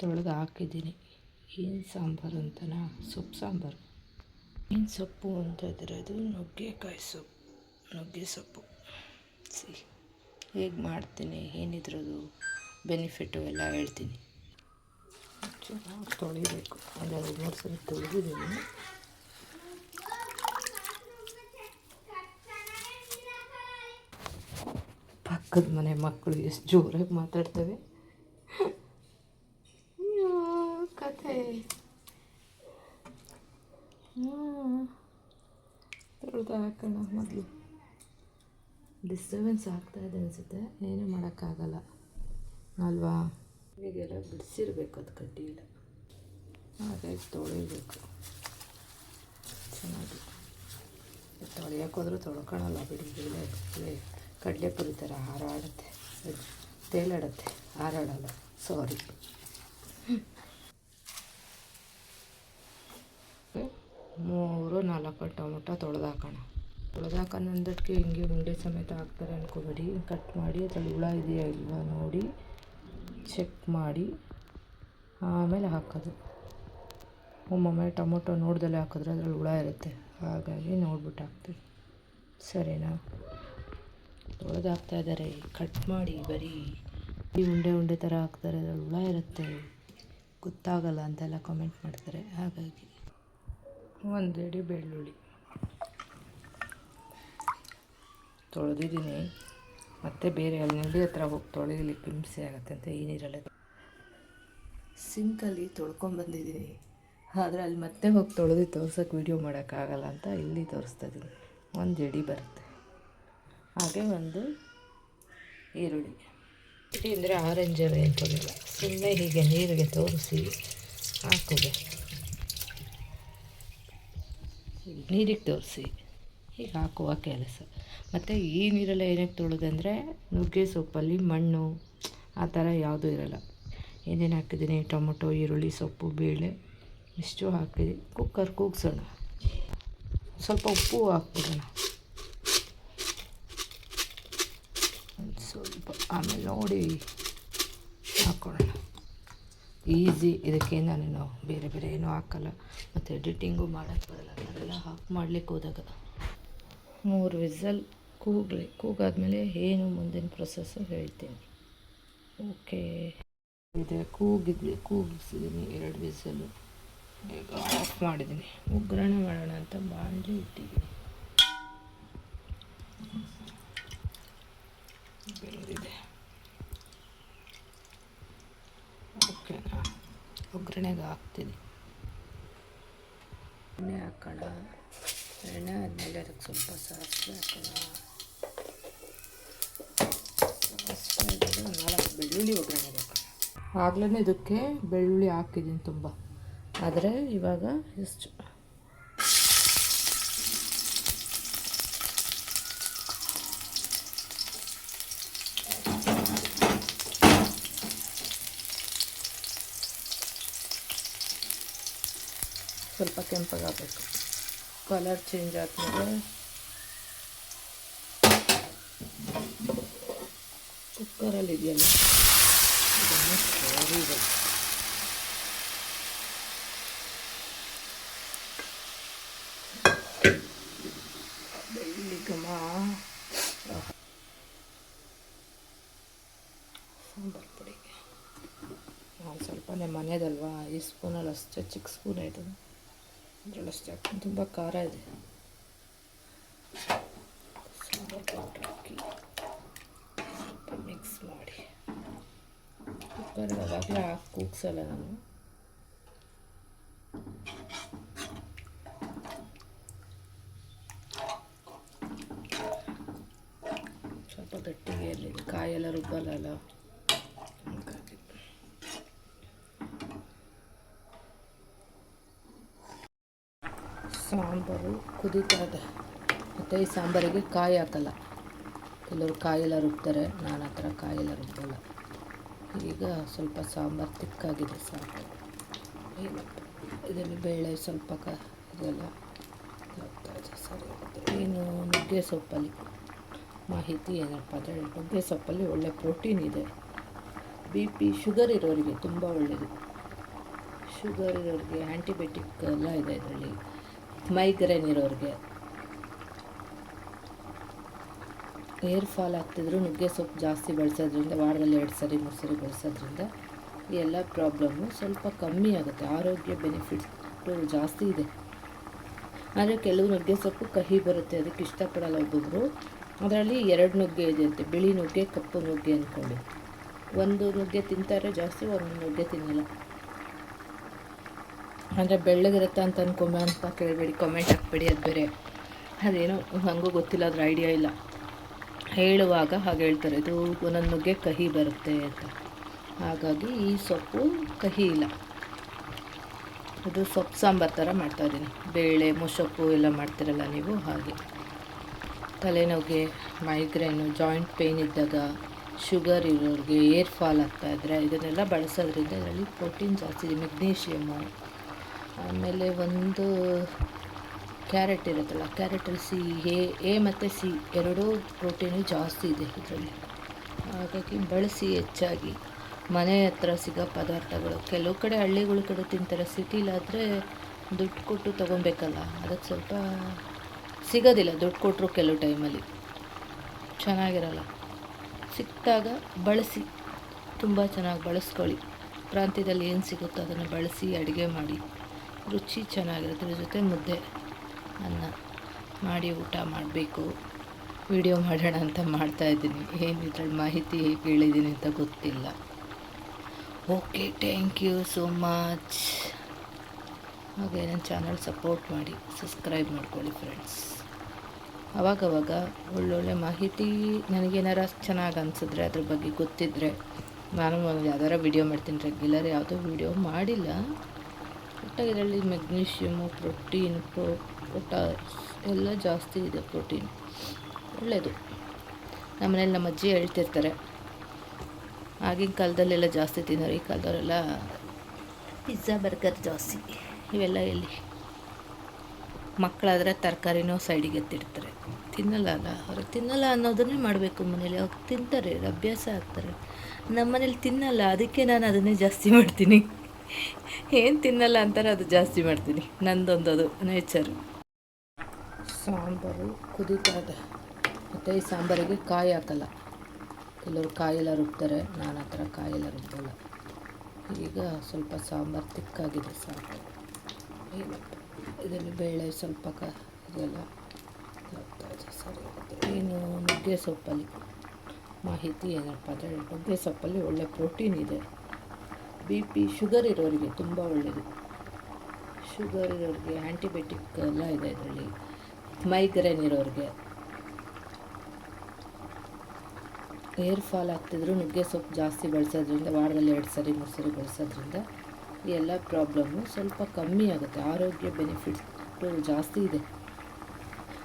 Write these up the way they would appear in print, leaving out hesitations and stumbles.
ತೊಳೆದು ಹಾಕಿದ್ದೀನಿ. ಏನು ಸಾಂಬಾರು ಅಂತನಾ? ಸೊಪ್ಪು ಸಾಂಬಾರು. ಏನು ಸೊಪ್ಪು ಅಂತಂದರೆ ಅದು ನುಗ್ಗೆಕಾಯಿ ಸೊಪ್ಪು, ನುಗ್ಗೆ ಸೊಪ್ಪು. ಹೇಗೆ ಮಾಡ್ತೀನಿ, ಏನಿದ್ರದು ಬೆನಿಫಿಟ್ಟು ಎಲ್ಲ ಹೇಳ್ತೀನಿ. ಚೆನ್ನಾಗಿ ತೊಳಿಬೇಕು. ಒಂದೆರಡು ಮೂರು ಸಲ ತೊಳೆದಿದ್ದೀನಿ. ಪಕ್ಕದ ಮನೆ ಮಕ್ಕಳು ಎಷ್ಟು ಜೋರಾಗಿ ಮಾತಾಡ್ತವೆ. ಕತೆ ತೊಳೆದು ಹಾಕೋಣ. ಮೊದಲು ಡಿಸ್ಟರ್ಬೆನ್ಸ್ ಆಗ್ತಾಯಿದೆ ಅನಿಸುತ್ತೆ, ಏನೂ ಮಾಡೋಕ್ಕಾಗಲ್ಲ ಅಲ್ವಾ. ಹೀಗೆಲ್ಲ ಬಿಡಿಸಿರ್ಬೇಕು, ಅದು ಕಡ್ಡಿ ಇಲ್ಲ, ಹಾಗಾಗಿ ತೊಳಿಬೇಕು ಚೆನ್ನಾಗಿ. ತೊಳೆಯೋಕ್ಕೋದ್ರೂ ತೊಳ್ಕೊಳಲ್ಲ ಬಿಡಿ. ಬೇಳೆ ಕಡಲೆಪುರಿ ಥರ ಹಾರಾಡುತ್ತೆ, ತೇಲಾಡುತ್ತೆ, ಹಾರಾಡಲ್ಲ. ಸಾರಿ. 3-4 ಟೊಮೊಟೊ ತೊಳೆದಾಕೋಣ. ತೊಳೆದಾಕೊಂಡಕ್ಕೆ ಹಿಂಗೆ ಉಂಡೆ ಸಮೇತ ಹಾಕ್ತಾರೆ ಅಂದ್ಕೋಬೇಡಿ. ಕಟ್ ಮಾಡಿ ಅದ್ರಲ್ಲಿ ಹುಳ ಇದೆಯಾ ಇಲ್ವಾ ನೋಡಿ ಚೆಕ್ ಮಾಡಿ ಆಮೇಲೆ ಹಾಕೋದು. ಒಮ್ಮೊಮ್ಮೆ ಟೊಮೊಟೊ ನೋಡ್ದಲ್ಲೇ ಹಾಕಿದ್ರೆ ಅದ್ರಲ್ಲಿ ಹುಳ ಇರುತ್ತೆ, ಹಾಗಾಗಿ ನೋಡ್ಬಿಟ್ಟು ಹಾಕ್ತೀವಿ. ಸರಿನಾ? ತೊಳೆದು ಹಾಕ್ತಾಯಿದ್ದಾರೆ, ಕಟ್ ಮಾಡಿ. ಬರೀ ಉಂಡೆ ಥರ ಹಾಕ್ತಾರೆ, ಅದ್ರಲ್ಲಿ ಹುಳ ಇರುತ್ತೆ, ಗೊತ್ತಾಗಲ್ಲ ಅಂತೆಲ್ಲ ಕಾಮೆಂಟ್ ಮಾಡ್ತಾರೆ. ಹಾಗಾಗಿ 1 ಹಿಡಿ ಬೆಳ್ಳುಳ್ಳಿ ತೊಳೆದಿದ್ದೀನಿ. ಮತ್ತು ಬೇರೆ ಅಲ್ಲಿ ನಡಿ ಹತ್ರ ಹೋಗಿ ತೊಳೆಯಲಿಕ್ಕೆ ಹಿಂಸೆ ಆಗುತ್ತೆ ಅಂತ ಈ ನೀರಲ್ಲೇ ಸಿಂಕಲ್ಲಿ ತೊಳ್ಕೊಂಬಂದಿದ್ದೀನಿ. ಆದರೆ ಅಲ್ಲಿ ಮತ್ತೆ ಹೋಗಿ ತೊಳೆದು ತೋರ್ಸೋಕ್ಕೆ ವೀಡಿಯೋ ಮಾಡೋಕ್ಕಾಗಲ್ಲ ಅಂತ ಇಲ್ಲಿ ತೋರಿಸ್ತಾ ಇದ್ದೀನಿ. 1 ಹಿಡಿ ಬರುತ್ತೆ. ಹಾಗೆ 1 ಈರುಳ್ಳಿ. ಅಂದರೆ ಆರೆಂಜಲ್ಲಿ ಅಂತಂದಿಲ್ಲ, ಸುಮ್ಮನೆ ಹೀಗೆ ನೀರಿಗೆ ತೋರಿಸಿ ಹಾಕೋದು. ನೀರಿಗೆ ತೋರಿಸಿ ಹೀಗೆ ಹಾಕುವ ಕೆಲಸ. ಮತ್ತು ಈ ನೀರೆಲ್ಲ ಏನಕ್ಕೆ ತೊಳೆದಂದರೆ ನುಗ್ಗೆ ಸೊಪ್ಪಲ್ಲಿ ಮಣ್ಣು ಆ ಥರ ಯಾವುದೂ ಇರಲ್ಲ. ಏನೇನು ಹಾಕಿದ್ದೀನಿ, ಟೊಮೊಟೊ, ಈರುಳ್ಳಿ, ಸೊಪ್ಪು, ಬೇಳೆ ಇಷ್ಟು ಹಾಕಿದ್ದೀನಿ. ಕುಕ್ಕರ್ ಕೂಗಿಸೋಣ, ಸ್ವಲ್ಪ ಉಪ್ಪು ಹಾಕ್ಬಿಡೋಣ ಸ್ವಲ್ಪ, ಆಮೇಲೆ ನೋಡಿ ಹಾಕ್ಕೊಳ್ಳೋಣ. ಈಸಿ. ಇದಕ್ಕೆ ನಾನು ಬೇರೆ ಏನೂ ಹಾಕಲ್ಲ, ಮತ್ತು ಎಡಿಟಿಂಗು ಮಾಡೋಕ್ಕೆ ಬರಲ್ಲ. ಅದೆಲ್ಲ ಮಾಡಲಿಕ್ಕೆ ಹೋದಾಗ 3 ವಿಸಲ್ ಕೂಗಾದ್ಮೇಲೆ ಏನು ಮುಂದಿನ ಪ್ರೊಸೆಸ್ಸು ಹೇಳ್ತೀನಿ. ಓಕೆ, ಇದೆ ಕೂಗಿಸಿದ್ದೀನಿ 2 ವಿಸಲು. ಈಗ ಆಫ್ ಮಾಡಿದ್ದೀನಿ. ಒಗ್ಗರಣೆ ಮಾಡೋಣ ಅಂತ ಬಾಣಲಿ ಇಟ್ಟಿದ್ದೀನಿ. ಬೆಂದಿದೆ. ಓಕೆನಾ? ಒಗ್ಗರಣೆಗೆ ಹಾಕ್ತೀನಿ. ಎಣ್ಣೆ ಹಾಕೋಣ. ಎಣ್ಣೆ ಆದಮೇಲೆ ಅದಕ್ಕೆ ಸ್ವಲ್ಪ ಸಾಸಿವೆ ಹಾಕೋಣ. ಸಾಸಿವೆ 4 ಬೆಳ್ಳುಳ್ಳಿ ಒಗ್ಗರಣೆಗೆ ಹಾಕೋಣ. ಆಗಲೇ ಇದಕ್ಕೆ ಬೆಳ್ಳುಳ್ಳಿ ಹಾಕಿದ್ದೀನಿ ತುಂಬ, ಆದರೆ ಇವಾಗ ಎಷ್ಟು ಸ್ವಲ್ಪ ಕೆಂಪಗಾಗಬೇಕು. ಕಲರ್ ಚೇಂಜ್ ಆದಮೇಲೆ ಕುಕ್ಕರಲ್ಲಿ ಇದೆಯಲ್ಲ ಇದನ್ನು ಸರಿಬೇಕು. ಬೆಳ್ಳುಳ್ಳಿ ಘಮ. ಸಾಂಬಾರು ಪುಡಿ ಸ್ವಲ್ಪನೇ ಮನೆಯದಲ್ವಾ, ಈ ಸ್ಪೂನಲ್ಲಿ ಅಷ್ಟೇ, ಚಿಕ್ಕ ಸ್ಪೂನ್ ಆಯ್ತದೆ, ಅದರಲ್ಲಷ್ಟೇ ಹಾಕ್ತೀನಿ. ತುಂಬ ಖಾರ ಇದೆ. ಸಾಂಬಾರು ಪೌಡ್ರ್ ಹಾಕಿ ಸ್ವಲ್ಪ ಮಿಕ್ಸ್ ಮಾಡಿ. ಕುಕ್ಕರ್ ಅವಾಗಲೇ ಹಾಕಿ ಕೂಗ್ಸಲ್ಲ ನಾನು. ಸ್ವಲ್ಪ ಗಟ್ಟಿಗೆ ಇರಲಿ, ಕಾಯೆಲ್ಲ ರುಬ್ಬಲ್ಲ. ಹಾಗಾಗಿ ಸಾಂಬಾರು ಕುದೀತಾ ಇದೆ. ಮತ್ತು ಈ ಸಾಂಬಾರಿಗೆ ಕಾಯಿ ಹಾಕಲ್ಲ. ಕೆಲವರು ಕಾಯೆಲ್ಲ ರುಬ್ತಾರೆ, ನಾನು ಆ ಥರ ಕಾಯೆಲ್ಲ ರುಬ್ಬಲ್ಲ. ಈಗ ಸ್ವಲ್ಪ ಸಾಂಬಾರು ತಿಕ್ಕಾಗಿದೆ ಸಾಕು. ಇದರಲ್ಲಿ ಬೇಳೆ ಸ್ವಲ್ಪ ಇದೆಲ್ಲ ಆಗ್ತಾಯಿದೆ. ಸರಿ ಆಗುತ್ತೆ. ಏನು ನುಗ್ಗೆ ಸೊಪ್ಪಲ್ಲಿ ಮಾಹಿತಿ ಏನಪ್ಪ ಅಂದರೆ, ನುಗ್ಗೆ ಸೊಪ್ಪಲ್ಲಿ ಒಳ್ಳೆ ಪ್ರೋಟೀನ್ ಇದೆ. BP ಶುಗರ್ ಇರೋರಿಗೆ ತುಂಬ ಒಳ್ಳೆಯದು. ಶುಗರ್ ಇರೋರಿಗೆ ಆ್ಯಂಟಿಬಯೋಟಿಕ್ ಎಲ್ಲ ಇದೆ ಇದರಲ್ಲಿ. ಮೈಗ್ರೇನ್ ಇರೋರಿಗೆ, ಏರ್ ಫಾಲ್ ಆಗ್ತಿದ್ರು ನುಗ್ಗೆ ಸೊಪ್ಪು ಜಾಸ್ತಿ ಬಳಸೋದ್ರಿಂದ, ವಾರದಲ್ಲಿ 2 ಸರಿ 3 ಸರಿ ಬಳಸೋದ್ರಿಂದ ಈ ಎಲ್ಲ ಪ್ರಾಬ್ಲಮ್ಮು ಸ್ವಲ್ಪ ಕಮ್ಮಿ ಆಗುತ್ತೆ. ಆರೋಗ್ಯ ಬೆನಿಫಿಟ್ಸು ಜಾಸ್ತಿ ಇದೆ. ಆದರೆ ಕೆಲವು ನುಗ್ಗೆ ಸೊಪ್ಪು ಕಹಿ ಬರುತ್ತೆ, ಅದಕ್ಕೆ ಇಷ್ಟಪಡಲ್ಲ ಒಬ್ಬೊಬ್ಬರು. ಅದರಲ್ಲಿ 2 ನುಗ್ಗೆ ಇದೆ ಅಂತೆ, ಬಿಳಿ ನುಗ್ಗೆ, ಕಪ್ಪು ನುಗ್ಗೆ ಅಂದ್ಕೊಂಡು. ಒಂದು ನುಗ್ಗೆ ತಿಂತಾರೆ ಜಾಸ್ತಿ, ಒಂದು ನುಗ್ಗೆ ತಿನ್ನಲ್ಲ. ಅಂದರೆ ಬೆಳ್ಳಗಿರುತ್ತೆ ಅಂತ ಕೇಳಬೇಡಿ, ಕಮೆಂಟ್ ಹಾಕ್ಬೇಡಿ, ಅದು ಬೇರೆ. ಅದೇನೋ ನನಗೂ ಗೊತ್ತಿಲ್ಲ, ಅದ್ರ ಐಡಿಯಾ ಇಲ್ಲ. ಹೇಳುವಾಗ ಹಾಗೆ ಹೇಳ್ತಾರೆ, ಇದು ಒಂದೊಂದು ನುಗ್ಗೆ ಕಹಿ ಬರುತ್ತೆ ಅಂತ. ಹಾಗಾಗಿ ಈ ಸೊಪ್ಪು ಕಹಿ ಇಲ್ಲ. ಇದು ಸೊಪ್ಪು ಸಾಂಬಾರು ಥರ ಮಾಡ್ತಾಯಿದ್ದೀನಿ. ಬೇಳೆ ಮೊಸೊಪ್ಪು ಎಲ್ಲ ಮಾಡ್ತಿರಲ್ಲ ನೀವು, ಹಾಗೆ. ತಲೆನೋವಿಗೆ, ಮೈಗ್ರೇನು, ಜಾಯಿಂಟ್ ಪೇಯ್ನ್ ಇದ್ದಾಗ, ಶುಗರ್ ಇರೋರಿಗೆ, ಏರ್ ಫಾಲ್ ಆಗ್ತಾಯಿದ್ರೆ ಇದನ್ನೆಲ್ಲ ಬಳಸೋದ್ರಿಂದ ಇದರಲ್ಲಿ ಪ್ರೋಟೀನ್ ಜಾಸ್ತಿ ಇದೆ, ಮೆಗ್ನೀಷಿಯಮ್ಮು. ಆಮೇಲೆ ಒಂದು ಕ್ಯಾರೆಟ್ ಇರುತ್ತಲ್ಲ, ಕ್ಯಾರೆಟಲ್ಲಿ ಎ ಮತ್ತು ಸಿ ಎರಡೂ ಪ್ರೋಟೀನು ಜಾಸ್ತಿ ಇದೆ ಇದರಲ್ಲಿ. ಹಾಗಾಗಿ ಬಳಸಿ ಹೆಚ್ಚಾಗಿ. ಮನೆ ಹತ್ರ ಸಿಗೋ ಪದಾರ್ಥಗಳು, ಕೆಲವು ಕಡೆ ಹಳ್ಳಿಗಳ ಕಡೆ ತಿಂತಾರೆ, ಸಿಟಿಲಾದರೆ ದುಡ್ಡು ಕೊಟ್ಟು ತೊಗೊಬೇಕಲ್ಲ, ಅದಕ್ಕೆ ಸ್ವಲ್ಪ ಸಿಗೋದಿಲ್ಲ. ದುಡ್ಡು ಕೊಟ್ಟರು ಕೆಲವು ಟೈಮಲ್ಲಿ ಚೆನ್ನಾಗಿರಲ್ಲ. ಸಿಕ್ಕಿದಾಗ ಬಳಸಿ, ತುಂಬ ಚೆನ್ನಾಗಿ ಬಳಸ್ಕೊಳ್ಳಿ. ಪ್ರಾಂತ್ಯದಲ್ಲಿ ಏನು ಸಿಗುತ್ತೋ ಅದನ್ನು ಬಳಸಿ ಅಡುಗೆ ಮಾಡಿ, ರುಚಿ ಚೆನ್ನಾಗಿರುತ್ತೆ. ಅದ್ರ ಜೊತೆ ಮುದ್ದೆ ಅನ್ನ ಮಾಡಿ ಊಟ ಮಾಡಬೇಕು. ವಿಡಿಯೋ ಮಾಡೋಣ ಅಂತ ಮಾಡ್ತಾಯಿದ್ದೀನಿ. ಏನು ಇದ್ರಲ್ಲಿ ಮಾಹಿತಿ ಹೇಗೆ ಹೇಳಿದ್ದೀನಿ ಅಂತ ಗೊತ್ತಿಲ್ಲ. Okay, thank you so much. ಹಾಗೆ ನನ್ನ ಚಾನಲ್ ಸಪೋರ್ಟ್ ಮಾಡಿ, ಸಬ್ಸ್ಕ್ರೈಬ್ ಮಾಡ್ಕೊಳ್ಳಿ ಫ್ರೆಂಡ್ಸ್. ಅವಾಗವಾಗ ಒಳ್ಳೊಳ್ಳೆ ಮಾಹಿತಿ ನನಗೇನಾರ ಚೆನ್ನಾಗಿ ಅನಿಸಿದ್ರೆ, ಅದ್ರ ಬಗ್ಗೆ ಗೊತ್ತಿದ್ದರೆ ನಾನು ಯಾವ್ದಾರ ವಿಡಿಯೋ ಮಾಡ್ತೀನಿ. ರೆಗ್ಯುಲರ್ ಯಾವುದೋ ವಿಡಿಯೋ ಮಾಡಿಲ್ಲ. ಒಟ್ಟಾಗಿ ಇದರಲ್ಲಿ ಮೆಗ್ನೀಷಿಯಮು, ಪ್ರೋಟೀನ್, ಪೊಟಾಸ್ ಎಲ್ಲ ಜಾಸ್ತಿ ಇದೆ. ಪ್ರೋಟೀನ್ ಒಳ್ಳೆಯದು. ನಮ್ಮನೇಲಿ ನಮ್ಮ ಅಜ್ಜಿ ಹೇಳ್ತಿರ್ತಾರೆ, ಆಗಿನ ಕಾಲದಲ್ಲೆಲ್ಲ ಜಾಸ್ತಿ ತಿನ್ನೋರು, ಈ ಕಾಲದವರೆಲ್ಲ ಪಿಜ್ಜಾ ಬರ್ಗರ್ ಜಾಸ್ತಿ. ಇವೆಲ್ಲ ಎಲ್ಲಿ? ಮಕ್ಕಳಾದರೆ ತರಕಾರಿನೂ ಸೈಡಿಗೆ ಎತ್ತಿಡ್ತಾರೆ. ತಿನ್ನಲ್ಲ ಅಲ್ಲ, ಅವ್ರಿಗೆ ತಿನ್ನಲ್ಲ ಅನ್ನೋದನ್ನೇ ಮಾಡಬೇಕು ಮನೇಲಿ. ಅವ್ರು ತಿಂತಾರೆ, ಅಭ್ಯಾಸ ಆಗ್ತಾರೆ. ನಮ್ಮ ಮನೇಲಿ ತಿನ್ನಲ್ಲ, ಅದಕ್ಕೆ ನಾನು ಅದನ್ನೇ ಜಾಸ್ತಿ ಮಾಡ್ತೀನಿ. ಏನು ತಿನ್ನಲ್ಲ ಅಂತಾರೆ, ಅದು ಜಾಸ್ತಿ ಮಾಡ್ತೀನಿ. ನಂದೊಂದು ನೇಚರು. ಸಾಂಬಾರು ಕುದೀತಾ ಇದೆ. ಮತ್ತು ಈ ಸಾಂಬಾರಿಗೆ ಕಾಯಿ ಹಾಕಲ್ಲ. ಕೆಲವರು ಕಾಯೆಲ್ಲ ರುಬ್ತಾರೆ, ನಾನು ಆ ಥರ ಕಾಯೆಲ್ಲ ರುಬ್ಬಲ್ಲ. ಈಗ ಸ್ವಲ್ಪ ಸಾಂಬಾರು ತಿಕ್ಕಾಗಿದೆ ಸಾಕು. ಇದರಲ್ಲಿ ಬೇಳೆ ಸ್ವಲ್ಪ ಇದೆಲ್ಲ ಸರಿ ಆಗುತ್ತೆ. ಏನು ನುಗ್ಗೆ ಸೊಪ್ಪಲ್ಲಿ ಮಾಹಿತಿ ಏನಪ್ಪ ಅಂದರೆ, ನುಗ್ಗೆ ಸೊಪ್ಪಲ್ಲಿ ಒಳ್ಳೆ ಪ್ರೋಟೀನ್ ಇದೆ. BP, ಶುಗರ್ ಇರೋರಿಗೆ ತುಂಬ ಒಳ್ಳೆಯದು. ಶುಗರ್ ಇರೋರಿಗೆ ಆ್ಯಂಟಿಬಯೋಟಿಕ್ ಎಲ್ಲ ಇದೆ ಇದರಲ್ಲಿ. ಮೈಗ್ರೇನ್ ಇರೋರಿಗೆ, ಏರ್ ಫಾಲ್ ಆಗ್ತಿದ್ರು ನುಗ್ಗೆ ಸೊಪ್ಪು ಜಾಸ್ತಿ ಬಳಸೋದ್ರಿಂದ, ವಾರದಲ್ಲಿ 2 ಸರಿ 3 ಸರಿ ಬಳಸೋದ್ರಿಂದ ಈ ಎಲ್ಲ ಪ್ರಾಬ್ಲಮ್ಮು ಸ್ವಲ್ಪ ಕಮ್ಮಿ ಆಗುತ್ತೆ. ಆರೋಗ್ಯ ಬೆನಿಫಿಟ್ಸು ಜಾಸ್ತಿ ಇದೆ.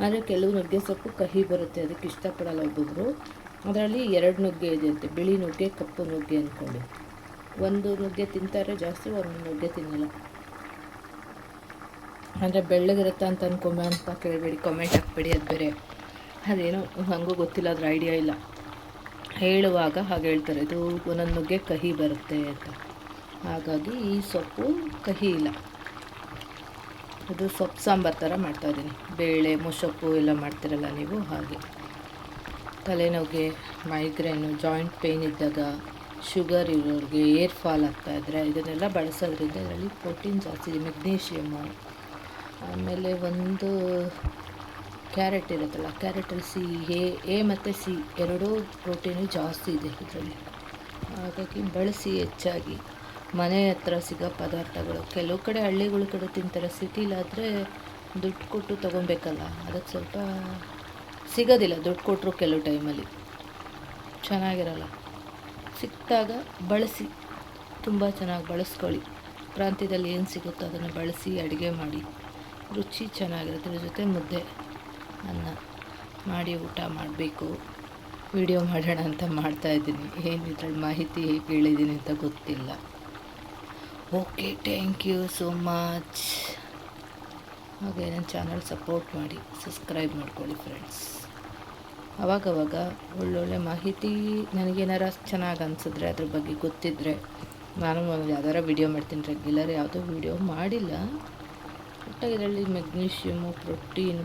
ಆದರೆ ಕೆಲವು ನುಗ್ಗೆ ಸೊಪ್ಪು ಕಹಿ ಬರುತ್ತೆ, ಅದಕ್ಕೆ ಇಷ್ಟಪಡಲ್ಲ ಒಬ್ಬೊಬ್ಬರು. ಅದರಲ್ಲಿ 2 ನುಗ್ಗೆ ಇದೆ ಅಂತೆ, ಬಿಳಿ ನುಗ್ಗೆ, ಕಪ್ಪು ನುಗ್ಗೆ ಅಂದ್ಕೊಂಡು. ಒಂದು ನುಗ್ಗೆ ತಿಂತಾರೆ ಜಾಸ್ತಿ, ಒಂದು ನುಗ್ಗೆ ತಿನ್ನಲ್ಲ. ಅಂದರೆ ಬೆಳ್ಳಗಿರುತ್ತೆ ಅಂತ ಕೇಳಬೇಡಿ, ಕಮೆಂಟ್ ಹಾಕ್ಬೇಡಿ, ಅದು ಬೇರೆ. ಅದೇನೋ ನನಗೂ ಗೊತ್ತಿಲ್ಲ, ಅದ್ರ ಐಡಿಯಾ ಇಲ್ಲ. ಹೇಳುವಾಗ ಹಾಗೆ ಹೇಳ್ತಾರೆ, ಇದು ಒಂದೊಂದು ನುಗ್ಗೆ ಕಹಿ ಬರುತ್ತೆ ಅಂತ. ಹಾಗಾಗಿ ಈ ಸೊಪ್ಪು ಕಹಿ ಇಲ್ಲ. ಇದು ಸೊಪ್ಪು ಸಾಂಬಾರು ಥರ ಮಾಡ್ತಾಯಿದ್ದೀನಿ. ಬೇಳೆ ಮೊಸೊಪ್ಪು ಎಲ್ಲ ಮಾಡ್ತಿರಲ್ಲ ನೀವು, ಹಾಗೆ. ತಲೆನೋವಿಗೆ, ಮೈಗ್ರೇನು, ಜಾಯಿಂಟ್ ಪೇಯ್ನ್ ಇದ್ದಾಗ, ಶುಗರ್ ಇರೋರಿಗೆ, ಏರ್ ಫಾಲ್ ಆಗ್ತಾಯಿದ್ರೆ ಇದನ್ನೆಲ್ಲ ಬಳಸೋದ್ರಿಂದ ಇದರಲ್ಲಿ ಪ್ರೋಟೀನ್ ಜಾಸ್ತಿ ಇದೆ, ಮೆಗ್ನೀಷಿಯಮ್ಮು. ಆಮೇಲೆ ಒಂದು ಕ್ಯಾರೆಟ್ ಇರುತ್ತಲ್ಲ, ಕ್ಯಾರೆಟಲ್ಲಿ ಎ ಮತ್ತು ಸಿ ಎರಡೂ ಪ್ರೋಟೀನು ಜಾಸ್ತಿ ಇದೆ ಇದರಲ್ಲಿ. ಹಾಗಾಗಿ ಬಳಸಿ ಹೆಚ್ಚಾಗಿ. ಮನೆ ಹತ್ರ ಸಿಗೋ ಪದಾರ್ಥಗಳು, ಕೆಲವು ಕಡೆ ಹಳ್ಳಿಗಳ ಕಡೆ ತಿಂತಾರೆ, ಸಿಟಿಲಾದರೆ ದುಡ್ಡು ಕೊಟ್ಟು ತೊಗೊಬೇಕಲ್ಲ, ಅದಕ್ಕೆ ಸ್ವಲ್ಪ ಸಿಗೋದಿಲ್ಲ. ದುಡ್ಡು ಕೊಟ್ಟರು ಕೆಲವು ಟೈಮಲ್ಲಿ ಚೆನ್ನಾಗಿರಲ್ಲ. ಸಿಕ್ಕಿದಾಗ ಬಳಸಿ, ತುಂಬ ಚೆನ್ನಾಗಿ ಬಳಸ್ಕೊಳ್ಳಿ. ಪ್ರಾಂತ್ಯದಲ್ಲಿ ಏನು ಸಿಗುತ್ತೋ ಅದನ್ನು ಬಳಸಿ ಅಡುಗೆ ಮಾಡಿ, ರುಚಿ ಚೆನ್ನಾಗಿರುತ್ತೆ. ಅದ್ರ ಜೊತೆ ಮುದ್ದೆ ಅನ್ನ ಮಾಡಿ ಊಟ ಮಾಡಬೇಕು. ವಿಡಿಯೋ ಮಾಡೋಣ ಅಂತ ಮಾಡ್ತಾಯಿದ್ದೀನಿ. ಏನು ಇದ್ರಲ್ಲಿ ಮಾಹಿತಿ ಹೇಗೆ ಹೇಳಿದ್ದೀನಿ ಅಂತ ಗೊತ್ತಿಲ್ಲ. Okay, thank you so much. ಹಾಗೆ ನನ್ನ ಚಾನಲ್ ಸಪೋರ್ಟ್ ಮಾಡಿ, ಸಬ್ಸ್ಕ್ರೈಬ್ ಮಾಡ್ಕೊಳ್ಳಿ ಫ್ರೆಂಡ್ಸ್. ಅವಾಗವಾಗ ಒಳ್ಳೊಳ್ಳೆ ಮಾಹಿತಿ ನನಗೇನಾರ ಚೆನ್ನಾಗಿ ಅನಿಸಿದ್ರೆ, ಅದ್ರ ಬಗ್ಗೆ ಗೊತ್ತಿದ್ದರೆ ನಾನು ಯಾವ್ದಾರ ವೀಡಿಯೋ ಮಾಡ್ತೀನಿ, ರೆಗ್ಯುಲರ್ ಯಾವುದೋ ವೀಡಿಯೋ ಮಾಡಿಲ್ಲ. ಒಟ್ಟಾಗಿ ಇದರಲ್ಲಿ ಮೆಗ್ನೀಷಿಯಮು, ಪ್ರೋಟೀನ್,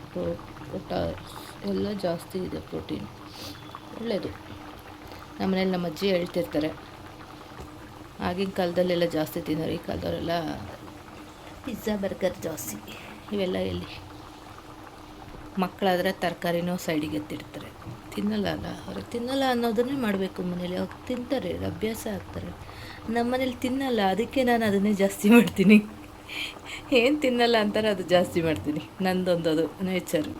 ಪೊಟಾಸ್ ಎಲ್ಲ ಜಾಸ್ತಿ ಇದೆ. ಪ್ರೋಟೀನ್ ಒಳ್ಳೆಯದು. ನಮ್ಮನೇಲಿ ನಮ್ಮ ಅಜ್ಜಿ ಹೇಳ್ತಿರ್ತಾರೆ, ಆಗಿನ ಕಾಲದಲ್ಲೆಲ್ಲ ಜಾಸ್ತಿ ತಿನ್ನೋರು, ಈ ಕಾಲದವರೆಲ್ಲ ಪಿಜ್ಜಾ ಬರ್ಗರ್ ಜಾಸ್ತಿ. ಇವೆಲ್ಲ ಎಲ್ಲಿ? ಮಕ್ಕಳಾದರೆ ತರಕಾರಿನೂ ಸೈಡಿಗೆ ಎತ್ತಿಡ್ತಾರೆ. ತಿನ್ನಲ್ಲ ಅಲ್ಲ, ಅವ್ರಿಗೆ ತಿನ್ನಲ್ಲ ಅನ್ನೋದನ್ನೇ ಮಾಡಬೇಕು ಮನೇಲಿ. ಅವ್ರು ತಿಂತಾರೆ, ಅಭ್ಯಾಸ ಆಗ್ತಾರೆ. ನಮ್ಮ ಮನೇಲಿ ತಿನ್ನಲ್ಲ, ಅದಕ್ಕೆ ನಾನು ಅದನ್ನೇ ಜಾಸ್ತಿ ಮಾಡ್ತೀನಿ. ಏನು ತಿನ್ನಲ್ಲ ಅಂತಾರೆ ಅದು ಜಾಸ್ತಿ ಮಾಡ್ತೀನಿ. ನಂದೊಂದು ಅದು ನೇಚರು.